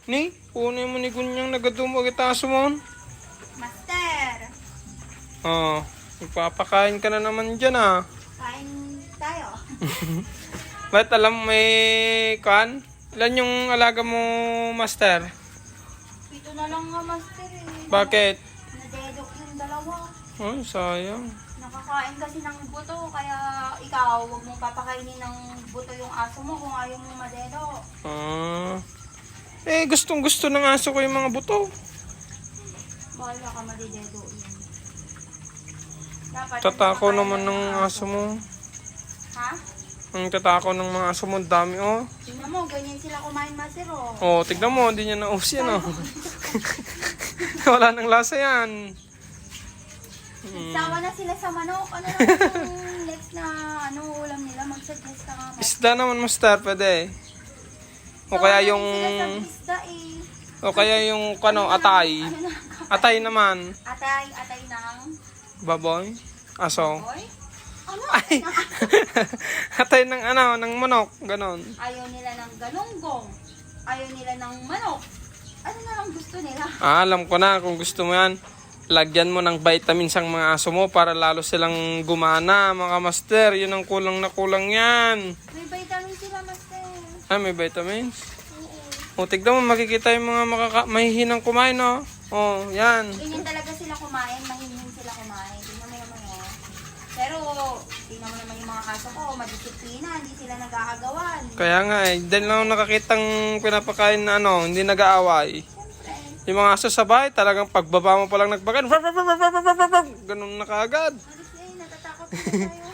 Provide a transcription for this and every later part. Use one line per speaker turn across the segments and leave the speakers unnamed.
Ni, puno mo ni Gunyang nagadumo kita aso mo.
Master,
Oh, ipapakain ka na naman dyan ah.
kain tayo.
Ba't alam may kan? Ilan yung alaga mo, Master?
Ito na lang nga, Master eh.
Bakit?
Nadedok yung dalawa.
Oh, sayang.
Nakakain kasi ng buto, kaya ikaw, huwag mong papakainin ng buto yung aso mo kung ayaw mong madedo.
Ah. Eh, gustong gusto ng aso ko yung mga buto.
Bahala ka madidedo yun. Dapat
Tatako
ang
naman ng
papakain
aso mo.
Ha?
Ang tatako ng mga aso mo, dami oh.
Tingnan mo, ganyan sila kumain, Master oh.
Oh, tignan mo, hindi niya naus yan oh. Wala nang lasa yan.
Sawa na sila sa manok. Ano naman yung next na ulam nila? Mag-suggest ka nga.
Isda naman, Master, pwede. O kaya yung...
Sila sa isda eh.
O kaya yung, atay.
Ano na?
Atay naman.
Atay ng
Baboy. Aso.
boy? Ano?
Ay. Atay ng ng manok. Ganon.
Ayaw nila ng galunggong. Ayaw nila ng manok. Ano na lang gusto nila?
Alam ko na kung gusto mo yan. Lagyan mo ng vitamins ang mga aso mo para lalo silang gumana, mga master. Yun ang kulang na kulang yan.
May vitamins sila, Master.
Ah, may vitamins?
Oo.
O, tignan mo, makikita yung mga mahihinang kumain, no? O, yan.
Ganyan talaga sila kumain. Mahihin sila kumain. Tingnan mo naman oh. Pero, tingnan mo naman yung mga aso ko. Madisiplina. Hindi sila nag-aagawan.
Kaya nga eh, dahil lang ako nakakitang pinapakain na hindi nag-aaway.
Siyempre.
Yung mga aso sa bahay, talagang pagbaba mo palang nagbagan, ganun na kaagad.
Alis na yun. Natatakot na tayo.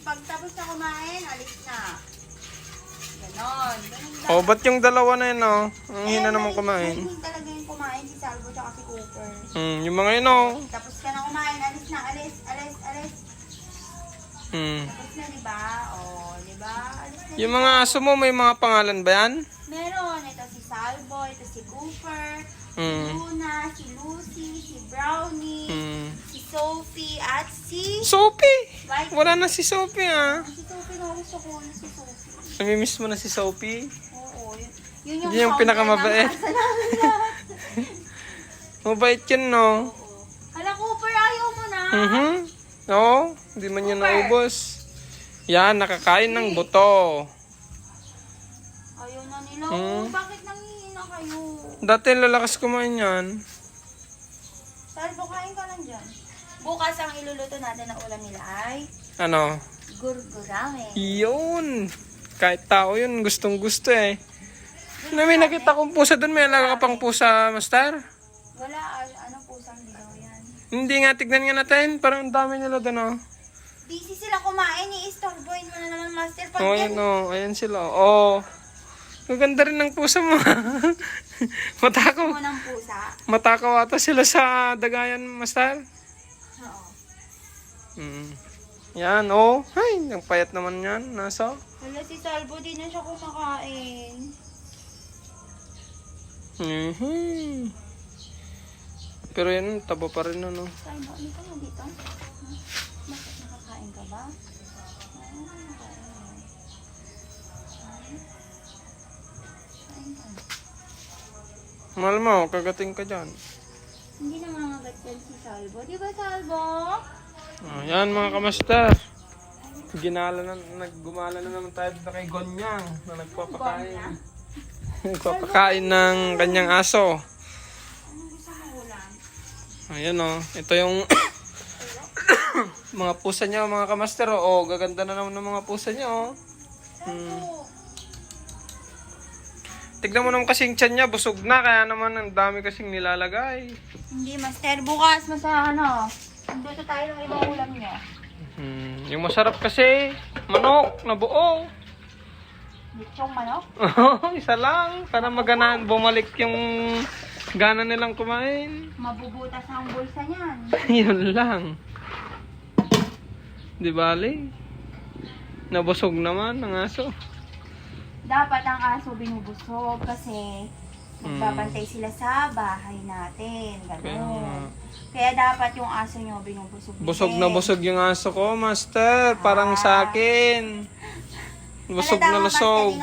Pagtapos na kumain, alis na. Ganon. Ganon lang.
O, ba't yung dalawa na yun, no? Ang hina naman kumain.
Mahihin talaga yung kumain si Salvo tsaka si Cooper.
Yung mga yun, no?
Tapos ka na kumain, alis na, alis. Tapos na, diba? O, diba? Alis na.
Yung mga aso mo, may mga pangalan ba yan?
Meron. Ito si Salvo, ito si Cooper, si
Mm.
Luna, si Lucy, si Brownie, si Sophie, at si...
Sophie!
White.
Wala na si Sophie, ah.
Si Sophie na gusto ko, si Sophie.
Namimiss mo na si Sophie?
Oo, yun yung,
Yun yung
founder
pinakamabait.
ng asa namin lahat.
Mabait yun, no?
Oo. Hala, Cooper, ayaw mo na.
Oo, hindi man yun naubos. Yan, nakakain ng buto.
Ayaw na nila.
Mm.
Bakit nangihina kayo?
Dati lalakas kumain yan.
Salvo, kain ka lang dyan. Bukas ang iluluto natin na ulam nila ay
Ano?
gurgurame.
Yun. Kahit tao yun, gustong gusto eh. May nakita kong pusa doon, may alaga ka pang pusa, Master.
Wala, ano pusang dilaw yan.
Hindi nga, tignan nga natin. Parang ang dami nila doon, oh.
Busy sila kumain, i-istorbohin mo na naman, Master. Pag
Oh, ayan, oh. Ayan sila, oh. Maganda rin ng pusa mo. Matakaw.
mo ng pusa.
Matakaw ata sila sa dagayan, Master.
Oo.
Yan, oh. Ay, ang payat naman yan. Nasa?
Wala si Salvo, di na siya kumakain.
Pero yan, taba pa rin, ano.
Salvo, ano ka nga dito? Bakit nakakain ka ba? Kain ka.
Mahal mo, kagating ka dyan.
Hindi nangangagat yan si Salvo. Di ba, Salvo?
Oh, yan mga kamaster. Naggumala na naman tayo dito kay Gonyang na nagpapakain. Nagpapakain ng kanyang aso.
Anong gusto mo ulam?
Ayan o. Ito yung mga pusa niya, mga kamaster. Oh, gaganda na naman ng mga pusa niya. Oh.
Salvo.
Tignan mo naman kasing tiyan niya, busog na. Kaya naman ang dami kasing nilalagay.
Hindi, Master. Bukas, Nagluto tayo ng ibang ulam niya.
Yung masarap kasi, manok na buo.
Lechong manok?
Isa lang. Para maganahan, bumalik yung gana nilang kumain.
Mabubutas ang bulsa niyan.
Yun lang. Di bali? Nabusog naman ang aso.
Dapat ang aso binubusog kasi magbabantay sila sa bahay natin. Ganun. Kaya dapat yung aso nyo binubusog.
Busog na busog yung aso ko, Master. Parang sa akin. Busog na lusog.